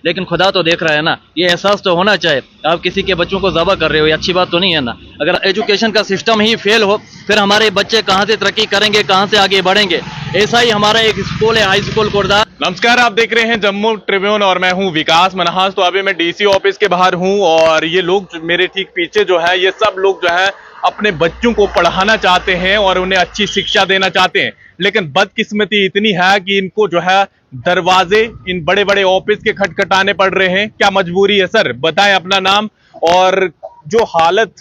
लेकिन खुदा तो देख रहा है ना, ये एहसास तो होना चाहिए। आप किसी के बच्चों को ज़बह कर रहे हो, ये अच्छी बात तो नहीं है ना। अगर एजुकेशन का सिस्टम ही फेल हो, फिर हमारे बच्चे कहाँ से तरक्की करेंगे, कहाँ से आगे बढ़ेंगे। ऐसा ही हमारा एक स्कूल है, हाई स्कूल कुर्दार। नमस्कार, आप देख रहे हैं जम्मू ट्रिब्यून और मैं हूं विकास मनहास। तो अभी मैं डीसी ऑफिस के बाहर हूं और ये लोग मेरे ठीक पीछे जो है, ये सब लोग जो है अपने बच्चों को पढ़ाना चाहते हैं और उन्हें अच्छी शिक्षा देना चाहते हैं, लेकिन बदकिस्मती इतनी है कि इनको जो है दरवाजे इन बड़े बड़े ऑफिस के खटखटाने पड़ रहे हैं। क्या मजबूरी है सर? बताएं अपना नाम और जो हालत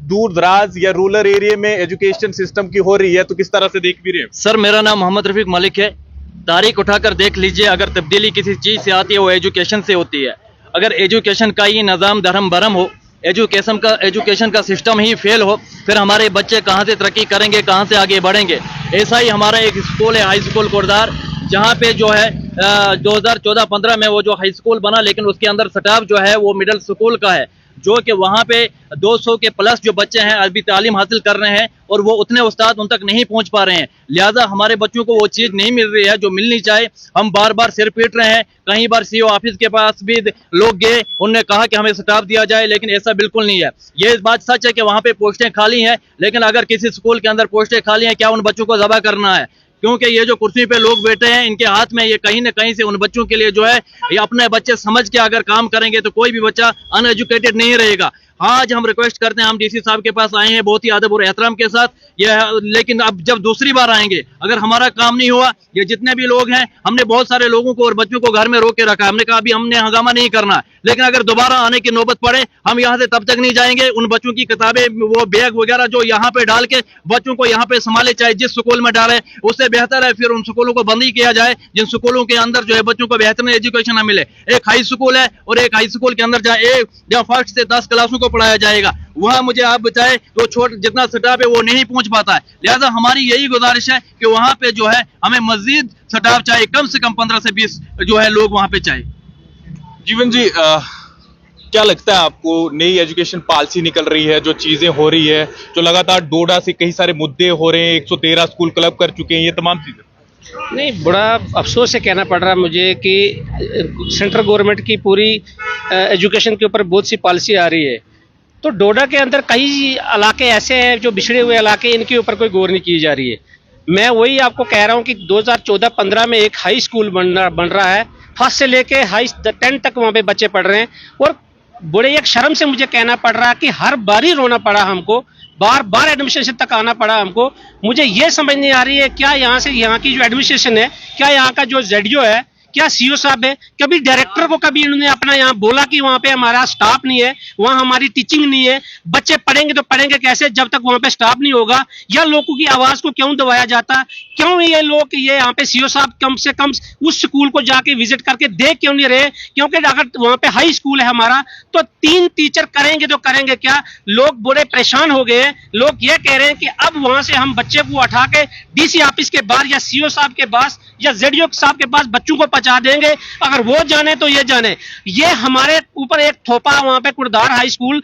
दूर दराज या रूरल एरिया में एजुकेशन सिस्टम की हो रही है, तो किस तरह से देख भी रहे हैं? सर, मेरा नाम मोहम्मद रफीक मलिक है। तारीख उठाकर देख लीजिए, अगर तब्दीली किसी चीज़ से आती है वो एजुकेशन से होती है। अगर एजुकेशन का ही निज़ाम धर्म भरम हो, एजुकेशन का सिस्टम ही फेल हो, फिर हमारे बच्चे कहाँ से तरक्की करेंगे, कहाँ से आगे बढ़ेंगे। ऐसा ही हमारा एक स्कूल है, हाई स्कूल कुर्दार, जहाँ पे जो है 2014-15 में वो जो हाई स्कूल बना, लेकिन उसके अंदर स्टाफ जो है वो मिडिल स्कूल का है, जो कि वहाँ पे 200 के प्लस जो बच्चे हैं अभी तालीम हासिल कर रहे हैं और वो उतने उस्ताद उन तक नहीं पहुँच पा रहे हैं। लिहाजा हमारे बच्चों को वो चीज़ नहीं मिल रही है जो मिलनी चाहिए। हम बार बार सिर पीट रहे हैं, कई बार सीओ ऑफिस के पास भी लोग गए, उन्होंने कहा कि हमें स्टाफ दिया जाए, लेकिन ऐसा बिल्कुल नहीं है। ये बात सच है कि वहाँ पे पोस्टें खाली हैं, लेकिन अगर किसी स्कूल के अंदर पोस्टें खाली हैं, क्या उन बच्चों को ज़बह करना है? क्योंकि ये जो कुर्सी पे लोग बैठे हैं, इनके हाथ में ये कहीं न कहीं से उन बच्चों के लिए जो है, ये अपने बच्चे समझ के अगर काम करेंगे तो कोई भी बच्चा अनएजुकेटेड नहीं रहेगा। आज हम रिक्वेस्ट करते हैं, हम डीसी साहब के पास आए हैं बहुत ही अदब और एहतराम के साथ, लेकिन अब जब दूसरी बार आएंगे, अगर हमारा काम नहीं हुआ, ये जितने भी लोग हैं, हमने बहुत सारे लोगों को और बच्चों को घर में रोक के रखा है। हमने कहा अभी हमने हंगामा नहीं करना है, लेकिन अगर दोबारा आने की नौबत पड़े, हम यहाँ से तब तक नहीं जाएंगे। उन बच्चों की किताबें, वो बैग वगैरह जो यहाँ पे डाल के बच्चों को यहाँ पे संभाले, चाहे जिस स्कूल में डाले, उससे बेहतर है फिर उन स्कूलों को बंद ही किया जाए जिन स्कूलों के अंदर जो है बच्चों को बेहतरीन एजुकेशन न मिले। एक हाई स्कूल है और एक हाई स्कूल के अंदर जहाँ फर्स्ट से 10 क्लासों को पढ़ाया जाएगा, वहां मुझे आप बताएं तो छोट जितना स्टाफ है वो नहीं पहुंच पाता है। लिहाजा हमारी यही गुजारिश है कि वहां पे जो है हमें मजीद स्टाफ चाहिए, कम से कम 15 से 20 जो है लोग वहां पे चाहिए। जीवन जी, क्या लगता है आपको? नई एजुकेशन पॉलिसी निकल रही है, जो चीजें हो रही है, जो लगातार डोडा से कई सारे मुद्दे हो रहे हैं, 113 स्कूल क्लब कर चुके हैं, ये तमाम चीजें। नहीं, बड़ा अफसोस से कहना पड़ रहा है मुझे कि सेंट्रल गवर्नमेंट की पूरी एजुकेशन के ऊपर बहुत सी पॉलिसी आ रही है, तो डोडा के अंदर कई इलाके ऐसे हैं जो बिछड़े हुए इलाके, इनके ऊपर कोई गौर नहीं की जा रही है। मैं वही आपको कह रहा हूँ कि 2014-15 में एक हाई स्कूल बन रहा है, फर्स्ट से लेके हाई 10 तक वहाँ पे बच्चे पढ़ रहे हैं, और बड़े एक शर्म से मुझे कहना पड़ रहा है कि हर बार ही रोना पड़ा हमको, बार बार एडमिनिस्ट्रेशन तक आना पड़ा हमको। मुझे ये समझ नहीं आ रही है, क्या यहाँ की जो एडमिनिस्ट्रेशन है, क्या यहाँ का जो जेडीओ है, क्या सीओ साहब है, कभी डायरेक्टर को कभी इन्होंने अपना यहाँ बोला कि वहाँ पे हमारा स्टाफ नहीं है, वहाँ हमारी टीचिंग नहीं है, बच्चे पढ़ेंगे तो पढ़ेंगे कैसे जब तक वहाँ पे स्टाफ नहीं होगा? या लोगों की आवाज को क्यों दबाया जाता? क्यों ये लोग, ये यहाँ पे सीओ साहब कम से कम उस स्कूल को जाके विजिट करके देख क्यों नहीं रहे? क्योंकि अगर वहाँ पे हाई स्कूल है हमारा, तो 3 टीचर करेंगे तो करेंगे क्या? लोग बड़े परेशान हो गए। लोग ये कह रहे हैं कि अब वहां से हम बच्चे को उठा के डीसी ऑफिस के बाहर या सीओ साहब के पास या जेडीओ साहब के पास बच्चों को पहुंचा देंगे। अगर वो जाने तो ये जाने। ये हमारे ऊपर एक थोपा, वहां पे कुर्दार हाई स्कूल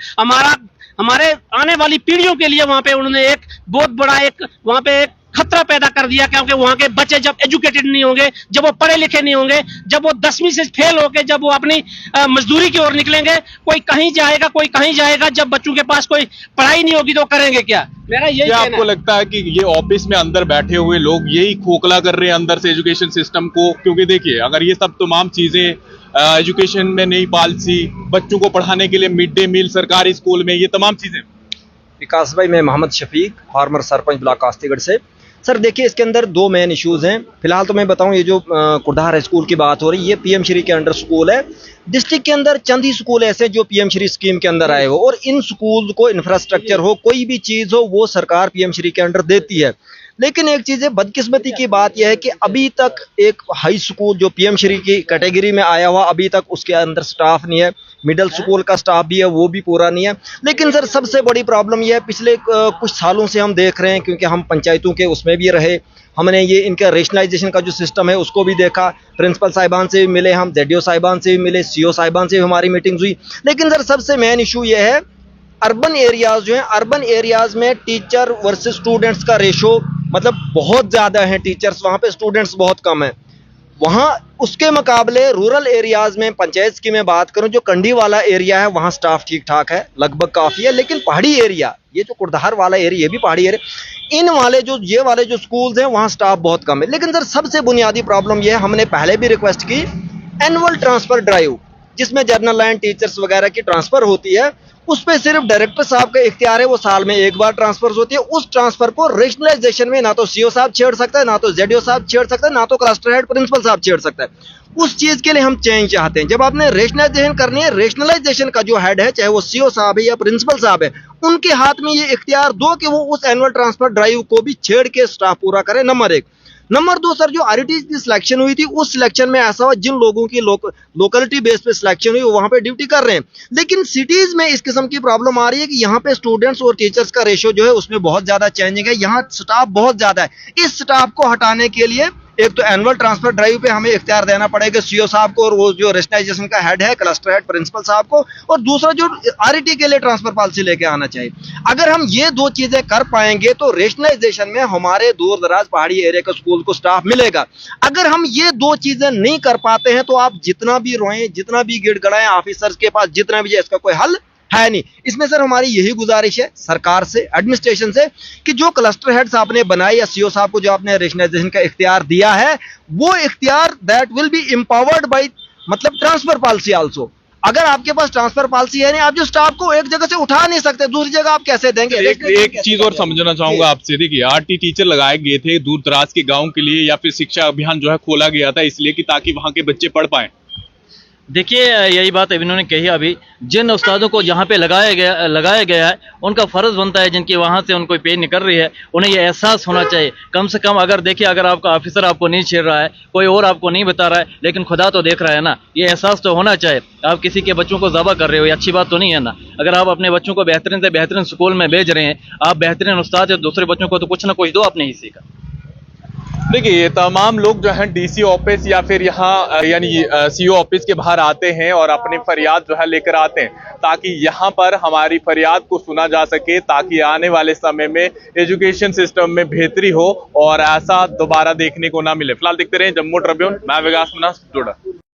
हमारे आने वाली पीढ़ियों के लिए वहां पे उन्होंने एक बहुत बड़ा एक वहां पे एक खतरा पैदा कर दिया, क्योंकि वहां के बच्चे जब एजुकेटेड नहीं होंगे, जब वो पढ़े लिखे नहीं होंगे, जब वो 10वीं से फेल होके जब वो अपनी मजदूरी की ओर निकलेंगे, कोई कहीं जाएगा, कोई कहीं जाएगा। जब बच्चों के पास कोई पढ़ाई नहीं होगी तो करेंगे क्या? मेरा यही क्या आपको लगता है कि ये ऑफिस में अंदर बैठे हुए लोग यही खोखला कर रहे हैं अंदर से एजुकेशन सिस्टम को? क्योंकि देखिए, अगर ये सब तमाम चीजें एजुकेशन में नई पॉलिसी, बच्चों को पढ़ाने के लिए मिड डे मील सरकारी स्कूल में, ये तमाम चीजें। विकास भाई, मैं मोहम्मद शफीक, फार्मर सरपंच ब्लॉक कास्तीगढ़ से। सर देखिए, इसके अंदर 2 मेन इश्यूज हैं। फिलहाल तो मैं बताऊं, ये जो कुर्दार स्कूल की बात हो रही है, ये पीएम श्री के अंडर स्कूल है। डिस्ट्रिक्ट के अंदर चंद ही स्कूल ऐसे जो पीएम श्री स्कीम के अंदर आए हो, और इन स्कूल को इंफ्रास्ट्रक्चर हो, कोई भी चीज हो, वो सरकार पीएम श्री के अंडर देती है। लेकिन एक चीज है, बदकिस्मती की बात यह है कि अभी तक एक हाई स्कूल जो पीएम श्री की कैटेगरी में आया हुआ, अभी तक उसके अंदर स्टाफ नहीं है। मिडिल स्कूल का स्टाफ भी है, वो भी पूरा नहीं है। लेकिन सर सबसे बड़ी प्रॉब्लम यह है, पिछले कुछ सालों से हम देख रहे हैं, क्योंकि हम पंचायतों के उसमें भी रहे, हमने ये इनका रेशनलाइजेशन का जो सिस्टम है उसको भी देखा, प्रिंसिपल साहिबान से भी मिले हम, जेडीओ साहिबान से भी मिले, सीओ साहिबान से भी हमारी मीटिंग्स हुई। लेकिन सर सबसे मेन इशू ये है, अर्बन एरियाज जो हैं, अर्बन एरियाज में टीचर वर्सेस स्टूडेंट्स का रेशो मतलब बहुत ज़्यादा है। टीचर्स वहाँ पे, स्टूडेंट्स बहुत कम है। वहाँ उसके मुकाबले रूरल एरियाज में पंचायत की मैं बात करूं, जो कंडी वाला एरिया है वहाँ स्टाफ ठीक ठाक है, लगभग काफ़ी है। लेकिन पहाड़ी एरिया, ये जो कुर्धार वाला एरिया, ये भी पहाड़ी एरिया, इन वाले जो ये वाले जो स्कूल्स हैं वहाँ स्टाफ बहुत कम है। लेकिन सर सबसे बुनियादी प्रॉब्लम ये है, हमने पहले भी रिक्वेस्ट की, एनुअल ट्रांसफ़र ड्राइव जिसमें जर्नल लाइन टीचर्स वगैरह की ट्रांसफ़र होती है, उस पर सिर्फ डायरेक्टर साहब का इख्तियार है, वो साल में एक बार ट्रांसफर होती है। उस ट्रांसफर को रेशनलाइजेशन में ना तो सीओ साहब छेड़ सकता है, ना तो जेडीओ साहब छेड़ सकता है, ना तो क्लस्टर हेड प्रिंसिपल साहब छेड़ सकता है। उस चीज के लिए हम चेंज चाहते हैं। जब आपने रेशनलाइजेशन करनी है, रेशनलाइजेशन का जो हेड है, चाहे वो सीओ साहब है या प्रिंसिपल साहब है, उनके हाथ में ये इख्तियार दो कि वो उस एनुअल ट्रांसफर ड्राइव को भी छेड़ के स्टाफ पूरा करे, नंबर एक। नंबर दो सर, जो आरटीई की सिलेक्शन हुई थी, उस सिलेक्शन में ऐसा हुआ जिन लोगों की लोकलिटी बेस पे सिलेक्शन हुई वो वहां पे ड्यूटी कर रहे हैं। लेकिन सिटीज में इस किस्म की प्रॉब्लम आ रही है कि यहाँ पे स्टूडेंट्स और टीचर्स का रेशियो जो है उसमें बहुत ज्यादा चेंजिंग है, यहाँ स्टाफ बहुत ज्यादा है। इस स्टाफ को हटाने के लिए एक तो एनुअल ट्रांसफर ड्राइव पे हमें इख्तियार देना पड़ेगा सीओ साहब को और वो जो रेशनलाइजेशन का हेड है क्लस्टर हेड प्रिंसिपल साहब को, और दूसरा जो आरईटी के लिए ट्रांसफर पॉलिसी लेके आना चाहिए। अगर हम ये दो चीजें कर पाएंगे तो रेशनलाइजेशन में हमारे दूर दराज पहाड़ी एरिया के स्कूल को स्टाफ मिलेगा। अगर हम ये दो चीजें नहीं कर पाते हैं तो आप जितना भी रोएं, जितना भी गिड़गड़ाएं ऑफिसर्स के पास, जितना भी, इसका कोई हल है नहीं। इसमें सर हमारी यही गुजारिश है सरकार से, एडमिनिस्ट्रेशन से, कि जो क्लस्टर हेड्स आपने बनाए या सीओ साहब को जो आपने रेशनलाइजेशन का इख्तियार दिया है, वो इख्तियार that will be empowered bye मतलब ट्रांसफर पॉलिसी आल्सो। अगर आपके पास ट्रांसफर पॉलिसी है नहीं, आप जो स्टाफ को एक जगह से उठा नहीं सकते, दूसरी जगह आप कैसे देंगे? एक चीज और समझना चाहूंगा आपसे, देखिए आरटी टीचर लगाए गए थे दूर दराज के गांव के लिए, या फिर शिक्षा अभियान जो है खोला गया था इसलिए कि ताकि वहां के बच्चे पढ़ पाए। देखिए यही बात इन्होंने कही अभी, जिन उस्तादों को यहाँ पे लगाया गया है, उनका फ़र्ज़ बनता है, जिनकी वहाँ से उनको पे निकल रही है, उन्हें ये एहसास होना चाहिए कम से कम। अगर देखिए, अगर आपका ऑफिसर आपको नहीं छेड़ रहा है, कोई और आपको नहीं बता रहा है, लेकिन खुदा तो देख रहा है ना, ये एहसास तो होना चाहिए। आप किसी के बच्चों को ज़बह कर रहे हो, ये अच्छी बात तो नहीं है ना। अगर आप अपने बच्चों को बेहतरीन से बेहतरीन स्कूल में भेज रहे हैं, आप बेहतरीन उस्ताद है, दूसरे बच्चों को तो कुछ ना कुछ दो अपने हिस्से का। देखिए ये तमाम लोग जो हैं डीसी ऑफिस या फिर यहाँ यानी सीओ ऑफिस के बाहर आते हैं और अपनी फरियाद जो है लेकर आते हैं, ताकि यहाँ पर हमारी फरियाद को सुना जा सके, ताकि आने वाले समय में एजुकेशन सिस्टम में बेहतरी हो और ऐसा दोबारा देखने को ना मिले। फिलहाल देखते रहे जम्मू ट्रिब्यून, मैं विकास मनास, जुड़ा।